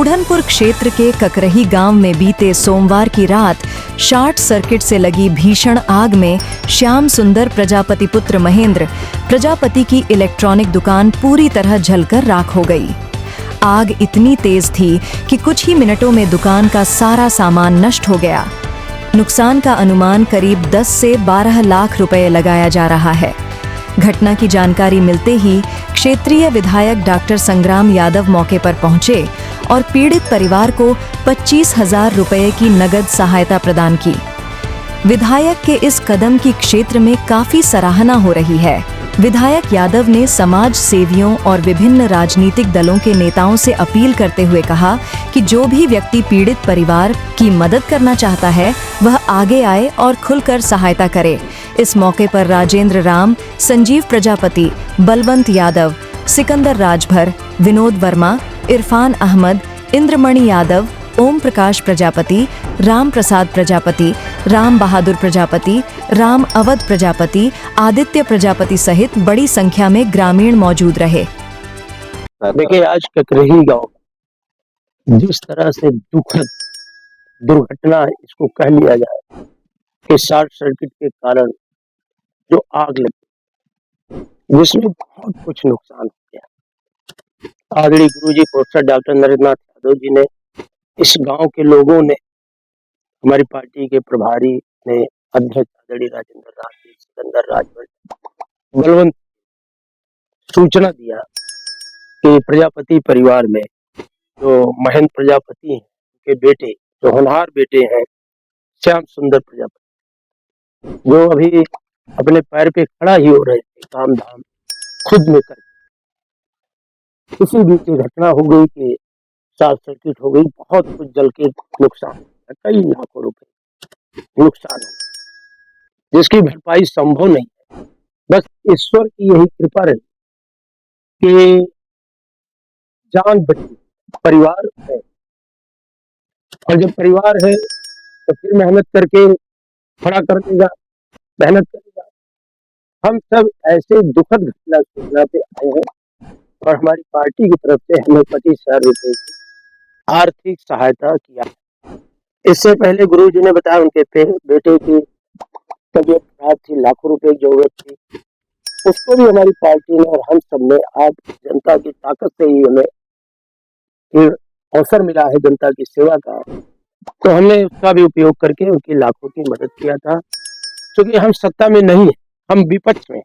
बूढ़नपुर क्षेत्र के ककरही गांव में बीते सोमवार की रात शॉर्ट सर्किट से लगी भीषण आग में श्याम सुंदर प्रजापति पुत्र महेंद्र प्रजापति की इलेक्ट्रॉनिक दुकान पूरी तरह जलकर राख हो गई। आग इतनी तेज थी कि कुछ ही मिनटों में दुकान का सारा सामान नष्ट हो गया। नुकसान का अनुमान करीब 10 से 12 लाख रुपए लगाया जा रहा है। घटना की जानकारी मिलते ही क्षेत्रीय विधायक डॉक्टर संग्राम यादव मौके पर पहुंचे और पीड़ित परिवार को 25,000 रुपए की नगद सहायता प्रदान की। विधायक के इस कदम की क्षेत्र में काफी सराहना हो रही है। विधायक यादव ने समाज सेवियों और विभिन्न राजनीतिक दलों के नेताओं से अपील करते हुए कहा कि जो भी व्यक्ति पीड़ित परिवार की मदद करना चाहता है वह आगे आए और खुलकर सहायता करे। इस मौके पर राजेंद्र राम, संजीव प्रजापति, बलवंत यादव, सिकंदर राजभर, विनोद वर्मा, इरफान अहमद, इंद्रमणि यादव, ओम प्रकाश प्रजापति, राम प्रसाद प्रजापति, राम बहादुर प्रजापति, राम अवध प्रजापति, आदित्य प्रजापति सहित बड़ी संख्या में ग्रामीण मौजूद रहे। देखिए, आज ककरही गांव जिस तरह से दुखद दुर्घटना इसको कह लिया जाए कि शॉर्ट सर्किट के कारण जो आग लगी, जिसमें बहुत कुछ नुकसान हो गया। आदरणीय गुरुजी प्रोफेसर डॉक्टर नरेंद्रनाथ यादव जी ने, इस गांव के लोगों ने, हमारी पार्टी के प्रभारी ने, अध्यक्ष आदरणीय राजेंद्र राज जी, सिकंदर राजभर, बलवंत, सूचना दिया कि प्रजापति परिवार में जो महेंद्र प्रजापति हैं, उनके बेटे, जो होनहार बेटे हैं श्याम सुंदर प्रजापति, जो अभी अपने पैर पे खड़ा ही हो रहे थे, काम धाम खुद में कर, इसी बीच घटना हो गई कि शॉर्ट सर्किट हो गई। बहुत कुछ जल के नुकसान, कई लाखों रुपए नुकसान हो, जिसकी भरपाई संभव नहीं है। बस ईश्वर की यही कृपा रही कि जान बची। परिवार है, और जब परिवार है तो फिर मेहनत करके खड़ा कर देगा, मेहनत करेगा। हम सब ऐसे दुखद घटना सूचना पे आए हैं और हमारी पार्टी की तरफ से हमें 25,000 रुपए की आर्थिक सहायता किया। इससे पहले गुरु जी ने बताया उनके बेटे की तबीयत खराब थी, लाखों रुपए की जरूरत थी, उसको भी हमारी पार्टी ने और हम सब ने, आप जनता की ताकत से ही हमें अवसर मिला है जनता की सेवा का, तो हमने उसका भी उपयोग करके उनकी लाखों की मदद किया था। क्योंकि हम सत्ता में नहीं है, हम विपक्ष में,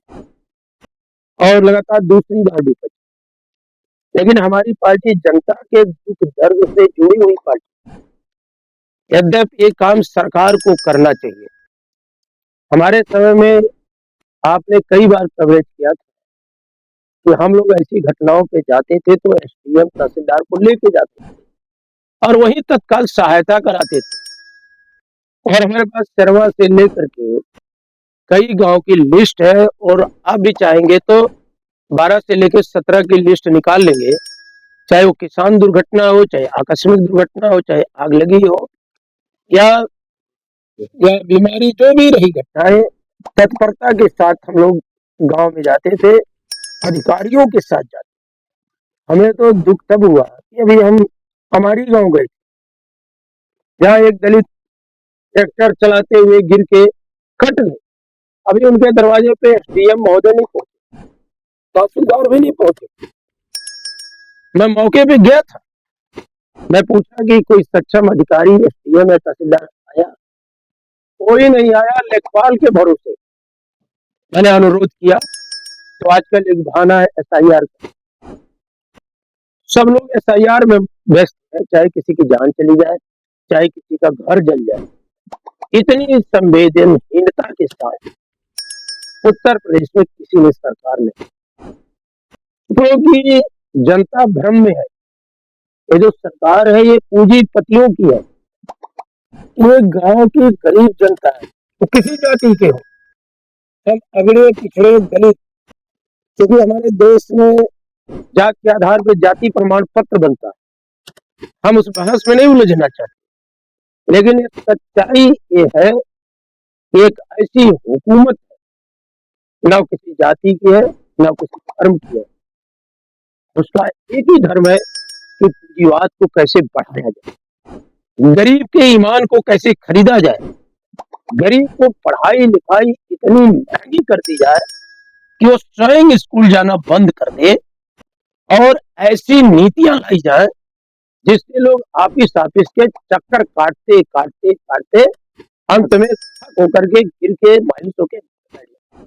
और लगातार दूसरी बार विपक्ष, लेकिन हमारी पार्टी जनता के दुख दर्द से जुड़ी हुई पार्टी। यद्यपि ये काम सरकार को करना चाहिए। हमारे समय में आपने कई बार कवरेज किया था कि हम लोग ऐसी घटनाओं पे जाते थे तो एसडीएम तहसीलदार को लेके जाते थे और वही तत्काल सहायता कराते थे। और हमारे पास शर्मा से लेकर के कई गांव की लिस्ट है, और आप भी चाहेंगे तो 12 से लेकर 17 की लिस्ट निकाल लेंगे। चाहे वो किसान दुर्घटना हो, चाहे आकस्मिक दुर्घटना हो, चाहे आग लगी हो, या बीमारी, जो भी रही घटनाएं, तत्परता के साथ हम लोग गांव में जाते थे, अधिकारियों के साथ जाते। हमें तो दुख तब हुआ कि अभी हम हमारी गांव गए, जहाँ एक दलित ट्रैक्टर चलाते हुए गिर के कट गए। अभी उनके दरवाजे पे एसडीएम महोदय नहीं पहुंचे, तहसीलदार भी नहीं पहुंचे। मैं मौके पे गया था, मैं पूछा कि कोई सक्षम अधिकारी एसडीएम या तहसीलदार आया, कोई नहीं आया। लेखपाल के भरोसे मैंने अनुरोध किया, तो आजकल एक बहाना है एसआईआर का, सब लोग एसआईआर में व्यस्त है, चाहे किसी की जान चली जाए, चाहे किसी का घर जल जाए। इतनी संवेदनहीनता के साथ उत्तर प्रदेश में किसी ने, सरकार ने, क्योंकि जनता भ्रम में है। ये जो सरकार है ये पूंजीपतियों की है, ये गांव की गरीब जनता है, तो किसी जाति के हो, हम अगड़े पिछड़े दलित, क्योंकि हमारे देश में जात के आधार पर जाति प्रमाण पत्र बनता है, हम उस बहस में नहीं उलझना चाहते। लेकिन सच्चाई ये है कि एक ऐसी हुकूमत है, न किसी जाति की है, न किसी धर्म की है, उसका एक ही धर्म है कि पूंजीवाद को कैसे बढ़ाया जाए, गरीब के ईमान को कैसे खरीदा जाए, गरीब को पढ़ाई लिखाई इतनी महंगी कर दी जाए कि वो स्वयं स्कूल जाना बंद कर दे, और ऐसी नीतियां लाई जाए जिससे लोग ऑफिस ऑफिस के चक्कर काटते काटते काटते अंत में थक होकर के गिर के मायूस होकर बैठ जाए।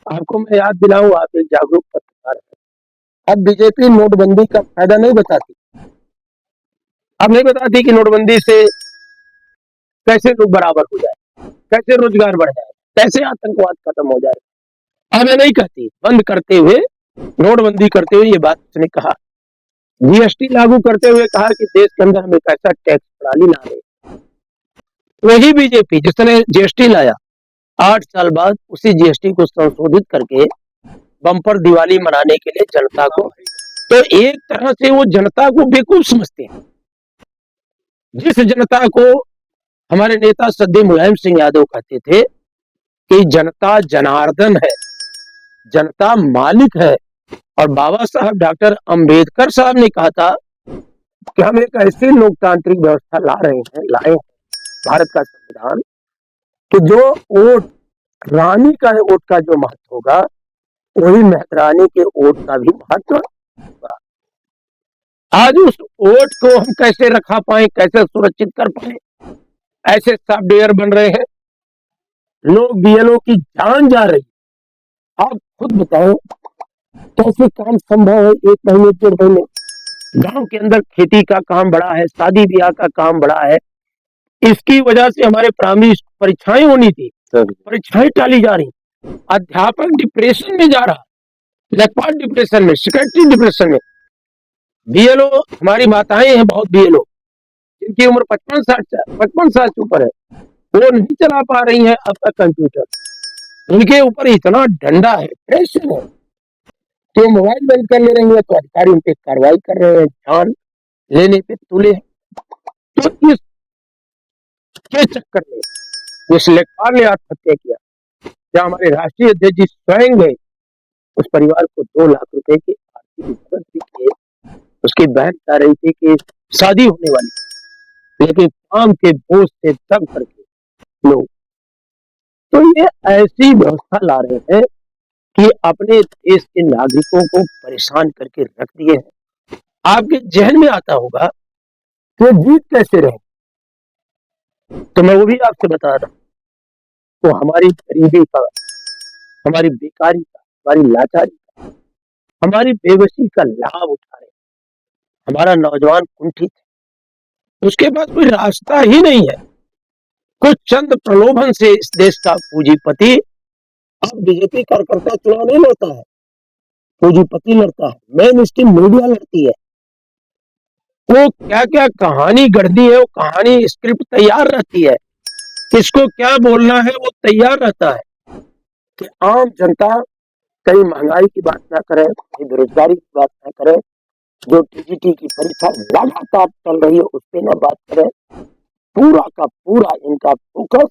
आपको मैं याद दिलाऊं, आप एक जागरूक पत्रकार हैं। अब बीजेपी नोटबंदी का फायदा नहीं बताती, अब नहीं बताती कि नोटबंदी से कैसे लोग बराबर हो जाए, कैसे रोजगार बढ़ जाए, कैसे आतंकवाद खत्म हो जाए। अब ये नहीं कहती, बंद करते हुए, नोटबंदी करते हुए ये बात उसने कहा। जीएसटी लागू करते हुए कहा कि देश के अंदर हम एक ऐसा टैक्स प्रणाली ला रहे हैं। वही बीजेपी जिसने जीएसटी लाया, 8 साल बाद उसी जीएसटी को संशोधित करके बम्पर दिवाली मनाने के लिए जनता को, तो एक तरह से वो जनता को बेवकूफ समझते हैं। जिस जनता को हमारे नेता सद्य मुलायम सिंह यादव कहते थे कि जनता जनार्दन है, जनता मालिक है, और बाबा साहब डॉक्टर अंबेडकर साहब ने कहा था कि हम एक ऐसी लोकतांत्रिक व्यवस्था लाए हैं, भारत का संविधान, कि जो वोट रानी का वोट का जो महत्व होगा, वही मेहतरानी के वोट का भी महत्व होगा। आज उस वोट को हम कैसे रखा पाए, कैसे सुरक्षित कर पाए, ऐसे सॉफ्टवेयर बन रहे हैं, लोग बीएलओ की जान जा रही। आप खुद बताओ कैसे काम संभव है, 1 महीने 1.5 महीने। गांव के अंदर खेती का काम बड़ा है, शादी ब्याह का काम बड़ा है, इसकी वजह से हमारे प्राइमरी परीक्षाएं होनी थी, परीक्षाएं टाली जा रही, अध्यापक डिप्रेशन में जा रहा, लेखपाल डिप्रेशन में, सेक्रेटरी डिप्रेशन में, बीएलओ, हमारी माताएं हैं बहुत बीएलओ जिनकी उम्र 55 साल से ऊपर है, वो नहीं चला पा रही हैं अब तक कंप्यूटर, उनके ऊपर इतना डंडा है, प्रेशर है, तो मोबाइल बंद कर ले रही है तो अधिकारी उन पे कार्रवाई कर रहे हैं, जान लेने पे तुले हैं। तो इसके चक्कर में इस लेखपाल ने आत्महत्या किया, या हमारे राष्ट्रीय अध्यक्ष जी स्वयं गए, उस परिवार को 2 लाख रुपए की आर्थिक मदद भी किए। उसकी बहन कह रही थी कि शादी होने वाली, लेकिन काम के बोझ से दब करके लोग, तो ये ऐसी व्यवस्था ला रहे हैं कि अपने देश के नागरिकों को परेशान करके रख दिए हैं। आपके जहन में आता होगा कि जीत कैसे रहे, तो मैं वो भी आपसे बता रहा हूं। तो हमारी गरीबी का, हमारी बेकारी का, हमारी लाचारी का, हमारी बेबसी का लाभ उठा रहे, हमारा नौजवान कुंठित है, उसके पास कोई रास्ता ही नहीं है। कुछ चंद प्रलोभन से इस देश का पूंजीपति, अब बीजेपी कार्यकर्ता चुनाव नहीं लड़ता है, पूंजीपति लड़ता है, मेन स्ट्रीम मीडिया लड़ती है। वो क्या क्या कहानी गढ़ती है, वो कहानी स्क्रिप्ट तैयार रहती है, किसको क्या बोलना है वो तैयार रहता है, कि आम जनता कहीं महंगाई की बात ना करे, कहीं बेरोजगारी की बात ना करे, जो टीजीटी की परीक्षा लगातार चल रही है उस पर ना बात करे। पूरा का पूरा इनका फोकस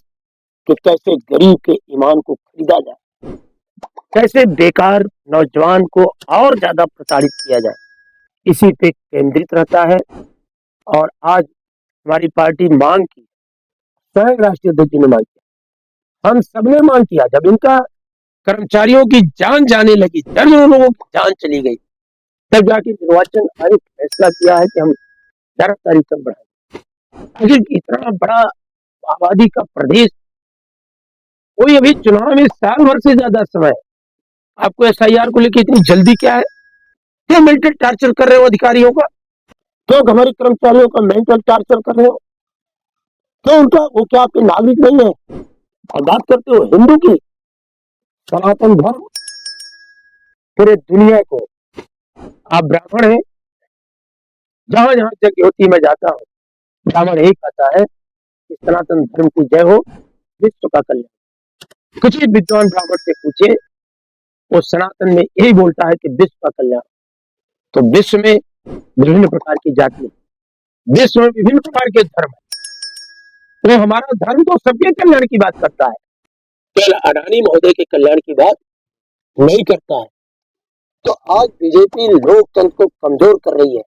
कि कैसे गरीब के ईमान को खरीदा जाए, कैसे बेकार नौजवान को और ज्यादा प्रताड़ित किया जाए, इसी पे केंद्रित रहता है। और आज हमारी पार्टी मांग की, स्वयं राष्ट्रीय अध्यक्ष ने मांग किया, हम सबने मांग किया, जब इनका कर्मचारियों की जान जाने लगी, दर्जनों लोगों की जान चली गई, तब जाके निर्वाचन आयोग फैसला किया है कि हम 11 तारीख तक बढ़ाएंगे। आखिर इतना बड़ा आबादी का प्रदेश, कोई अभी चुनाव में साल भर से ज्यादा समय है, आपको एसआईआर को लेकर इतनी जल्दी क्या है? क्यों मेंटल टॉर्चर कर रहे हो अधिकारियों का? क्यों हमारे कर्मचारियों का मेंटल टॉर्चर कर रहे हो? क्यों उनका, वो क्या आपके नागरिक नहीं है? और बात करते हो हिंदू की, सनातन धर्म पूरे दुनिया को, आप ब्राह्मण हैं, जहां जहां जगह होती मैं जाता हूँ, ब्राह्मण यही कहता है कि सनातन धर्म की जय हो, विश्व का कल्याण। कुछ भी विद्वान ब्राह्मण से पूछे, वो सनातन में यही बोलता है कि विश्व का कल्याण। तो विश्व में विभिन्न प्रकार की जाति, विश्व में विभिन्न प्रकार के धर्म है, तो हमारा धर्म तो सबके कल्याण की बात करता है, केवल अडानी महोदय के कल्याण की बात नहीं करता है। तो आज बीजेपी लोकतंत्र को कमजोर कर रही है,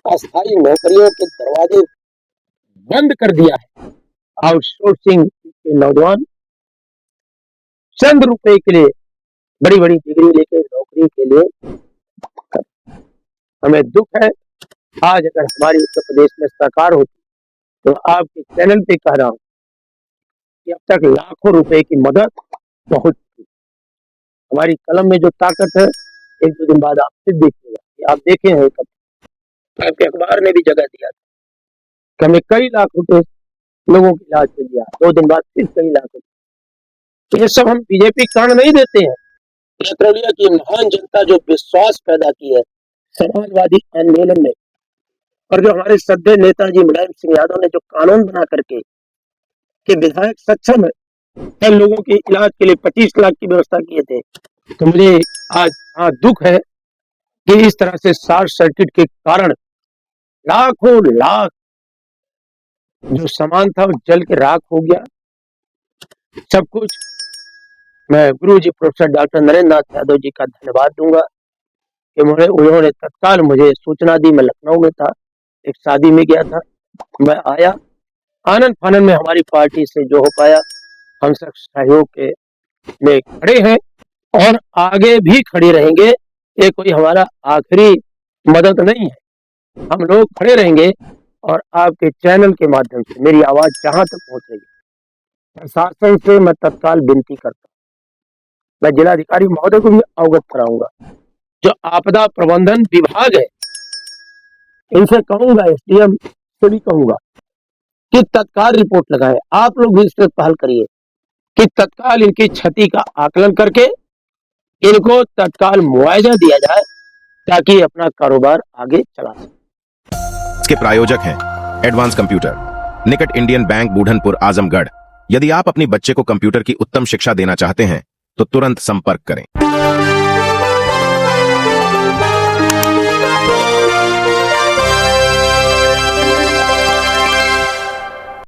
अस्थायी नौकरियों के दरवाजे बंद कर दिया है। आउटसोर्सिंग के नौजवान चंद रुपए के लिए बड़ी बड़ी डिग्री लेके नौकरी के लिए, हमें दुख है। आज अगर हमारी उत्तर प्रदेश में सरकार होती तो आपके चैनल पे कह रहा हूँ कि अब तक लाखों रुपए की मदद पहुंच चुकी। हमारी कलम में जो ताकत है, एक दो दिन बाद आप फिर देखिएगा। आप देखे हैं कब आपके अखबार ने भी जगह दिया था कि हमें कई लाख रुपए लोगों के इलाज के दिया, 2 दिन बाद फिर कई लाख रुपए। ये सब हम बीजेपी कारण नहीं देते हैं। पेट्रोलिया की महान जनता जो विश्वास पैदा की है समाजवादी आंदोलन में, और जो हमारे श्रद्धेय नेताजी मुलायम सिंह यादव ने जो कानून बना करके कि विधायक सक्षम है लोगों के इलाज के लिए 25 लाख की व्यवस्था किए थे, तो मुझे आज दुख है कि इस तरह से शॉर्ट सर्किट के कारण लाखों लाख जो सामान था वो जल के राख हो गया सब कुछ। मैं गुरु जी प्रोफेसर डॉक्टर नरेंद्र नाथ यादव जी का धन्यवाद दूंगा कि उन्होंने तत्काल मुझे सूचना दी। मैं लखनऊ में था, एक शादी में गया था, मैं आया, आनंद फानंद में हमारी पार्टी से जो हो पाया हम सब सहयोग के में खड़े हैं और आगे भी खड़े रहेंगे। ये कोई हमारा आखिरी मदद नहीं है, हम लोग खड़े रहेंगे। और आपके चैनल के माध्यम से मेरी आवाज जहां तक पहुंच रही है, प्रशासन से मैं तत्काल विनती करता हूँ, मैं जिलाधिकारी महोदय को भी अवगत कराऊंगा, जो आपदा प्रबंधन विभाग है इनसे कहूंगा, एसडीएम से भी कहूंगा कि तत्काल रिपोर्ट लगाए। आप लोग भी इस पर पहल करिए कि तत्काल इनकी क्षति का आकलन करके इनको तत्काल मुआवजा दिया जाए ताकि अपना कारोबार आगे चला सके। इसके प्रायोजक हैं एडवांस कंप्यूटर, निकट इंडियन बैंक, बूढ़नपुर, आजमगढ़। यदि आप अपनी बच्चे को कंप्यूटर की उत्तम शिक्षा देना चाहते हैं तो तुरंत संपर्क करें।